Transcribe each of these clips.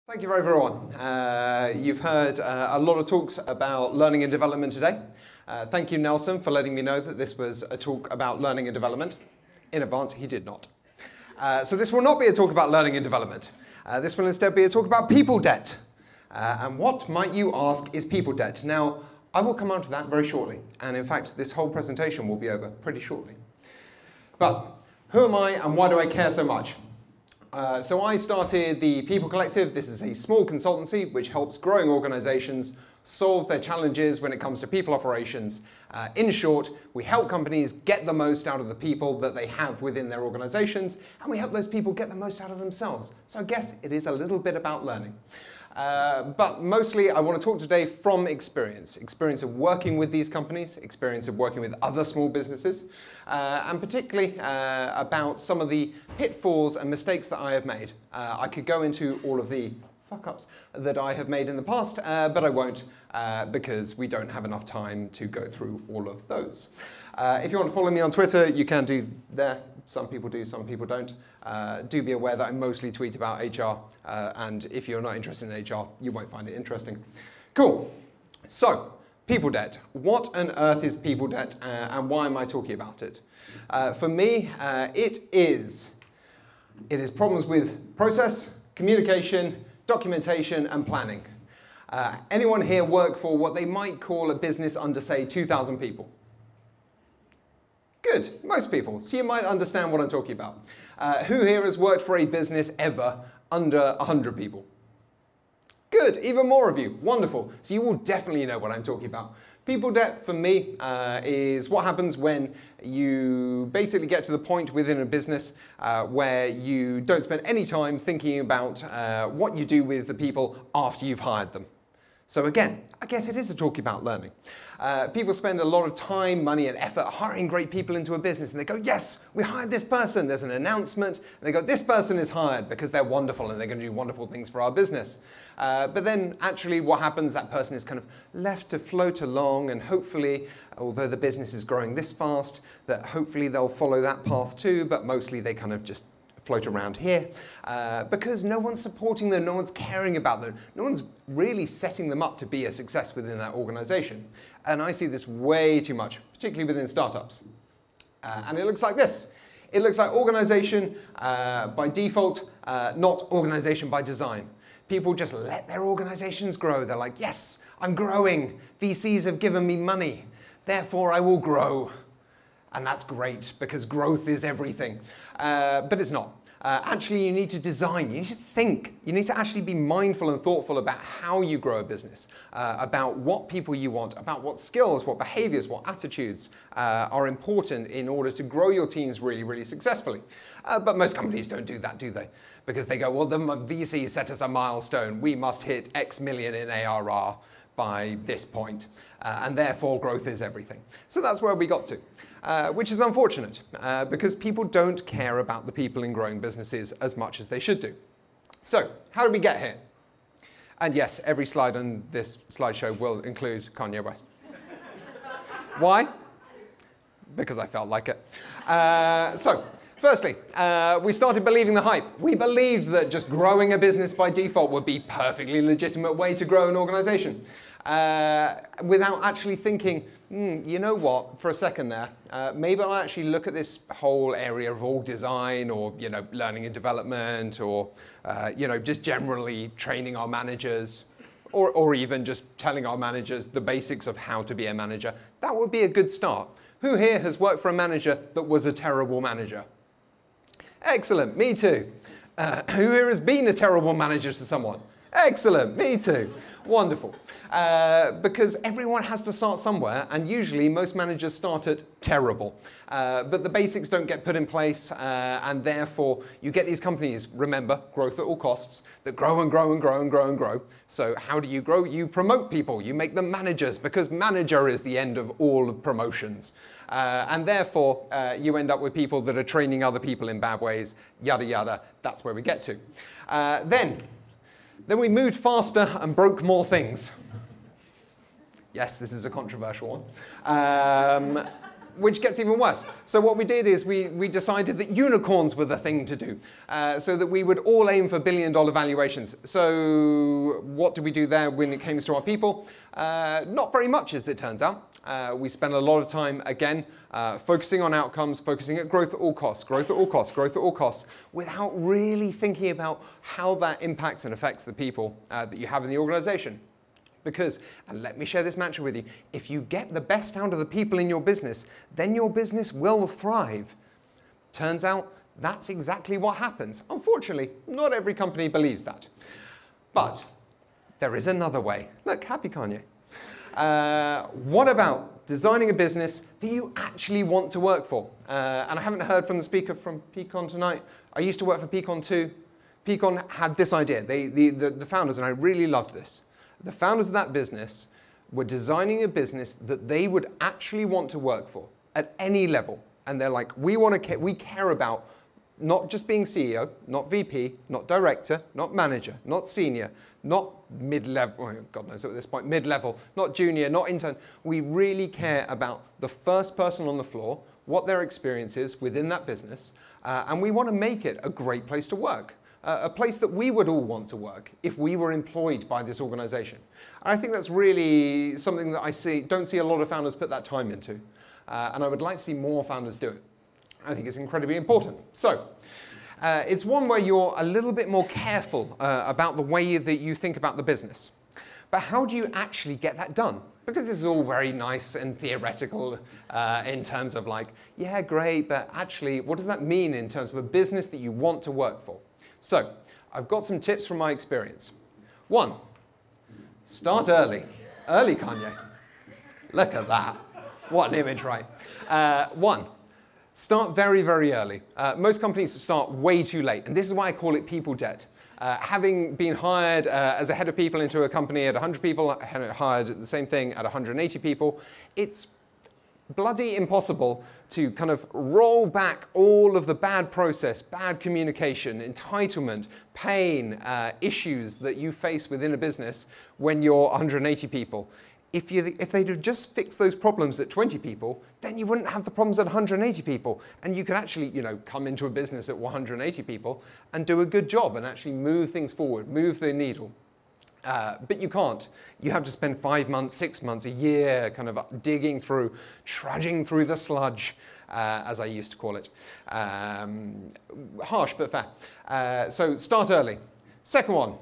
Thank you, everyone. You've heard a lot of talks about learning and development today. Thank you, Nelson, for letting me know that this was a talk about learning and development. In advance, he did not. So this will not be a talk about learning and development. This will instead be a talk about people debt. And what, might you ask, is people debt? Now, I will come on to that very shortly. And in fact, this whole presentation will be over pretty shortly. But who am I and why do I care so much? So I started the People Collective. This is a small consultancy which helps growing organizations solve their challenges when it comes to people operations. In short, we help companies get the most out of the people that they have within their organizations, and we help those people get the most out of themselves. So I guess it is a little bit about learning. But mostly I want to talk today from experience of working with these companies, experience of working with other small businesses, and particularly about some of the pitfalls and mistakes that I have made. I could go into all of the fuck-ups that I have made in the past, but I won't because we don't have enough time to go through all of those. If you want to follow me on Twitter, you can do there. Some people do, some people don't. Do be aware that I mostly tweet about HR, and if you're not interested in HR, you won't find it interesting. Cool. So, people debt. What on earth is people debt, and why am I talking about it? For me, it is problems with process, communication, documentation, and planning. Anyone here work for what they might call a business under, say, 2,000 people? Good, most people. So you might understand what I'm talking about. Who here has worked for a business ever under 100 people? Good, even more of you. Wonderful. So you will definitely know what I'm talking about. People debt, for me, is what happens when you basically get to the point within a business where you don't spend any time thinking about what you do with the people after you've hired them. So again, I guess it is a talk about learning. People spend a lot of time, money, and effort hiring great people into a business, and they go, yes, we hired this person. There's an announcement, and they go, this person is hired because they're wonderful and they're going to do wonderful things for our business. But then actually what happens, that person is kind of left to float along, and hopefully, although the business is growing this fast, that hopefully they'll follow that path too, but mostly they kind of just float around here because no one's supporting them, no one's caring about them, no one's really setting them up to be a success within that organization. And I see this way too much, particularly within startups. And it looks like this. It looks like organization by default, not organization by design. People just let their organizations grow. They're like, yes, I'm growing. VCs have given me money. Therefore, I will grow. And that's great because growth is everything. But it's not. Actually, you need to design, you need to think, you need to actually be mindful and thoughtful about how you grow a business, about what people you want, about what skills, what behaviors, what attitudes are important in order to grow your teams really, really successfully. But most companies don't do that, do they? Because they go, well, the VC set us a milestone. We must hit X million in ARR by this point. And therefore, growth is everything. So that's where we got to. Which is unfortunate because people don't care about the people in growing businesses as much as they should do. So, how did we get here? And yes, every slide on this slideshow will include Kanye West. Why? Because I felt like it. So, firstly, we started believing the hype. We believed that just growing a business by default would be a perfectly legitimate way to grow an organization. Without actually thinking, you know what, for a second there, maybe I'll actually look at this whole area of org design or, learning and development or, just generally training our managers or even just telling our managers the basics of how to be a manager. That would be a good start. Who here has worked for a manager that was a terrible manager? Excellent, me too. Who here has been a terrible manager to someone? Excellent, me too. Wonderful. Because everyone has to start somewhere, and usually most managers start at terrible. But the basics don't get put in place, and therefore you get these companies, remember, growth at all costs, that grow and grow and grow and grow and grow. So how do you grow? You promote people, you make them managers, because manager is the end of all promotions. And therefore, you end up with people that are training other people in bad ways, yada yada. That's where we get to. Then we moved faster and broke more things. Yes, this is a controversial one. which gets even worse. So what we did is we decided that unicorns were the thing to do, so that we would all aim for billion-dollar valuations. So what did we do there when it came to our people? Not very much, as it turns out. We spent a lot of time, again, focusing on outcomes, focusing at growth at all costs, growth at all costs, growth at all costs, without really thinking about how that impacts and affects the people that you have in the organization. Because, and let me share this mantra with you, if you get the best out of the people in your business, then your business will thrive. Turns out that's exactly what happens. Unfortunately, not every company believes that. But there is another way. Look, happy Kanye. What about designing a business that you actually want to work for? And I haven't heard from the speaker from Peakon tonight. I used to work for Peakon too. Peakon had this idea. The founders, and I really loved this. The founders of that business were designing a business that they would actually want to work for at any level. And they're like, we care about not just being CEO, not VP, not director, not manager, not senior, not mid-level, oh, God knows at this point, mid-level, not junior, not intern. We really care about the first person on the floor, what their experience is within that business, and we want to make it a great place to work. A place that we would all want to work if we were employed by this organization. And I think that's really something that don't see a lot of founders put that time into. And I would like to see more founders do it. I think it's incredibly important. So, it's one where you're a little bit more careful about the way that you think about the business. But how do you actually get that done? Because this is all very nice and theoretical in terms of like, yeah, great, but actually, what does that mean in terms of a business that you want to work for? So, I've got some tips from my experience. 1, start early. Early, Kanye. Look at that. What an image, right? 1, start very, very early. Most companies start way too late, and this is why I call it people debt. Having been hired as a head of people into a company at 100 people, hired the same thing at 180 people, it's bloody impossible to kind of roll back all of the bad process, bad communication, entitlement, pain, issues that you face within a business when you're 180 people. If they'd have just fixed those problems at 20 people, then you wouldn't have the problems at 180 people. And you could actually, come into a business at 180 people and do a good job and actually move things forward, move the needle. But you can't. You have to spend 5 months, 6 months, a year kind of digging through, trudging through the sludge, as I used to call it. Harsh, but fair. So start early. Second one,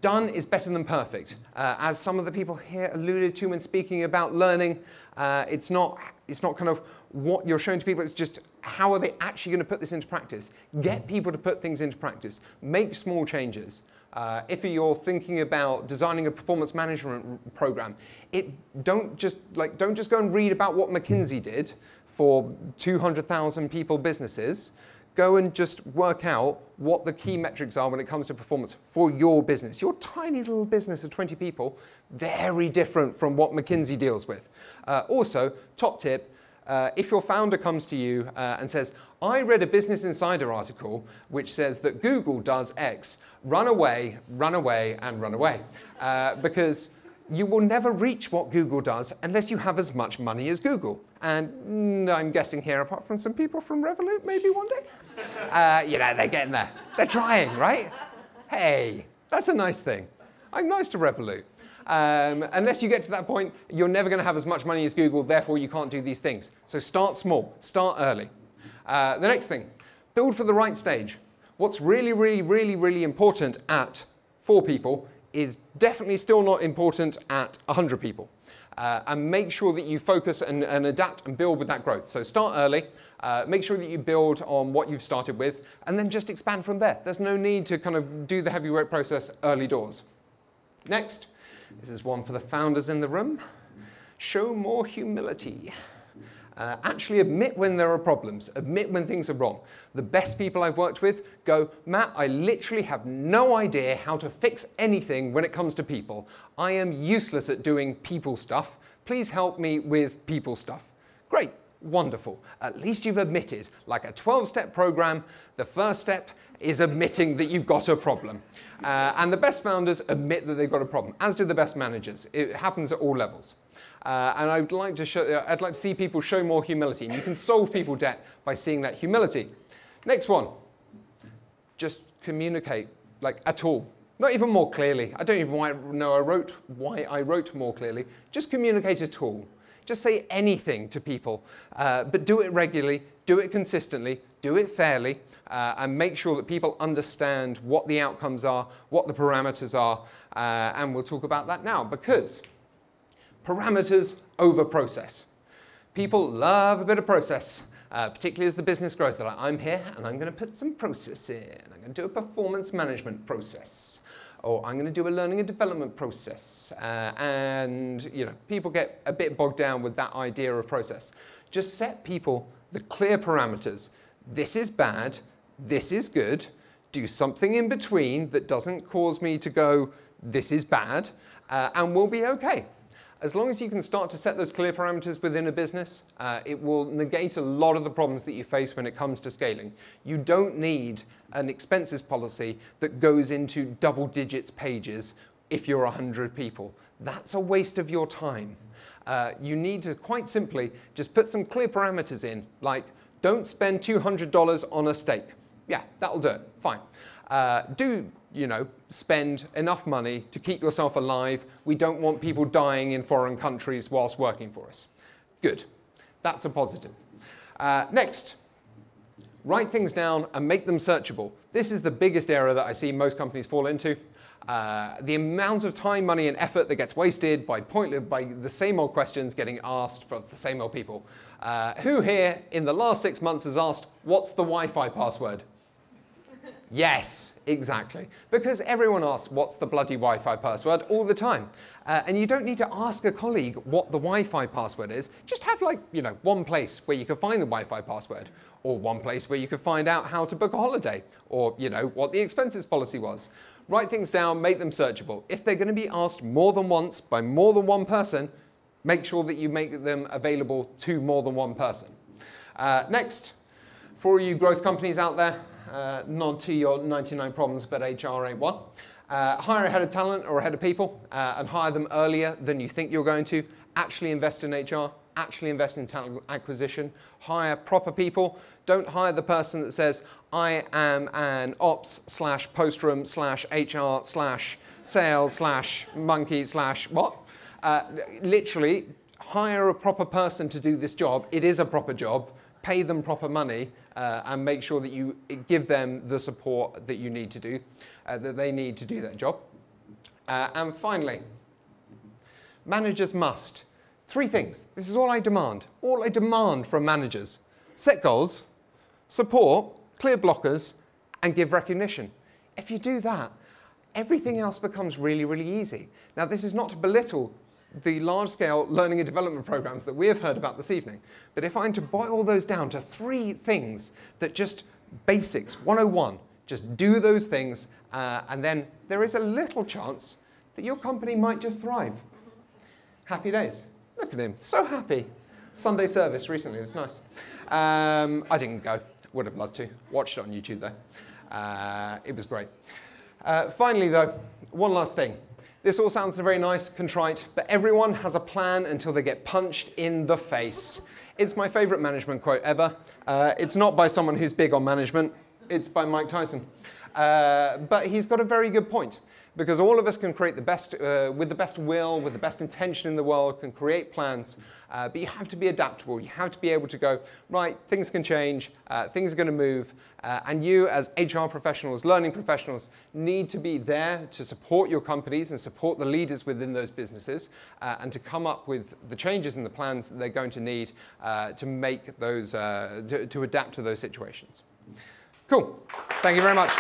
done is better than perfect. As some of the people here alluded to when speaking about learning, it's not kind of what you're showing to people, it's just how are they actually going to put this into practice? Get people to put things into practice. Make small changes. If you're thinking about designing a performance management program, don't just go and read about what McKinsey did for 200,000 people businesses. Go and just work out what the key metrics are when it comes to performance for your business. Your tiny little business of 20 people, very different from what McKinsey deals with. Also, top tip, if your founder comes to you and says, I read a Business Insider article which says that Google does X, run away, and run away. Because you will never reach what Google does unless you have as much money as Google. And I'm guessing here, apart from some people from Revolut, maybe one day, they're getting there. They're trying, right? Hey, that's a nice thing. I'm nice to Revolut. Unless you get to that point, you're never going to have as much money as Google, therefore you can't do these things. So start small, start early. The next thing, build for the right stage. What's really, really, really, really important at 4 people is definitely still not important at 100 people. And make sure that you focus and adapt and build with that growth. So start early, make sure that you build on what you've started with, and then just expand from there. There's no need to kind of do the heavyweight process early doors. Next, this is one for the founders in the room. Show more humility. Actually admit when there are problems, admit when things are wrong. The best people I've worked with go, Matt, I literally have no idea how to fix anything when it comes to people. I am useless at doing people stuff. Please help me with people stuff. Great, wonderful. At least you've admitted, like a 12-step program, the first step is admitting that you've got a problem. And the best founders admit that they've got a problem, as do the best managers. It happens at all levels. And I'd like to see people show more humility. And you can solve people debt by seeing that humility. Next one, just communicate, like at all. Not even more clearly. I don't even know why I wrote more clearly. Just communicate at all. Just say anything to people, but do it regularly, do it consistently, do it fairly, and make sure that people understand what the outcomes are, what the parameters are, and we'll talk about that now, because parameters over process. People love a bit of process, particularly as the business grows. They're like, I'm here and I'm going to put some process in. I'm going to do a performance management process. Or I'm going to do a learning and development process. And people get a bit bogged down with that idea of process. Just set people the clear parameters. This is bad, this is good. Do something in between that doesn't cause me to go, this is bad, and we'll be okay. As long as you can start to set those clear parameters within a business, it will negate a lot of the problems that you face when it comes to scaling. You don't need an expenses policy that goes into double digits pages if you're 100 people. That's a waste of your time. You need to quite simply just put some clear parameters in, like don't spend $200 on a steak. Yeah, that'll do it, fine. Spend enough money to keep yourself alive. We don't want people dying in foreign countries whilst working for us. Good, that's a positive. Next, write things down and make them searchable. This is the biggest error that I see most companies fall into. The amount of time, money, and effort that gets wasted by the same old questions getting asked from the same old people. Who here in the last 6 months has asked, what's the Wi-Fi password? Yes, exactly. Because everyone asks, what's the bloody Wi-Fi password all the time. And you don't need to ask a colleague what the Wi-Fi password is. Just have one place where you can find the Wi-Fi password, or one place where you can find out how to book a holiday, or what the expenses policy was. Write things down, make them searchable. If they're going to be asked more than once by more than one person, make sure that you make them available to more than one person. Next, for all you growth companies out there, nod to your 99 problems, but HR ain't one. Hire a head of talent or a head of people and hire them earlier than you think you're going to. Actually invest in HR, actually invest in talent acquisition. Hire proper people. Don't hire the person that says, I am an ops/postroom/HR/sales/monkey/what? Literally, hire a proper person to do this job. It is a proper job. Pay them proper money and make sure that you give them the support that you need to do, that they need to do that job. And finally, managers must. 3 things. This is all I demand. All I demand from managers. Set goals, support, clear blockers, and give recognition. If you do that, everything else becomes really, really easy. Now, this is not to belittle the large-scale learning and development programs that we have heard about this evening. But if I'm to boil those down to 3 things that just basics, 101, just do those things, and then there is a little chance that your company might just thrive. Happy days. Look at him, so happy. Sunday service recently, it was nice. I didn't go, would have loved to. Watched it on YouTube though. It was great. Finally though, one last thing. This all sounds very nice, contrite, but everyone has a plan until they get punched in the face. It's my favorite management quote ever. It's not by someone who's big on management. It's by Mike Tyson. But he's got a very good point, because all of us can create the best, with the best will, with the best intention in the world, can create plans, but you have to be adaptable. You have to be able to go, right, things can change, things are going to move, and you as HR professionals, learning professionals, need to be there to support your companies and support the leaders within those businesses, and to come up with the changes and the plans that they're going to need to make those, to adapt to those situations. Cool. Thank you very much.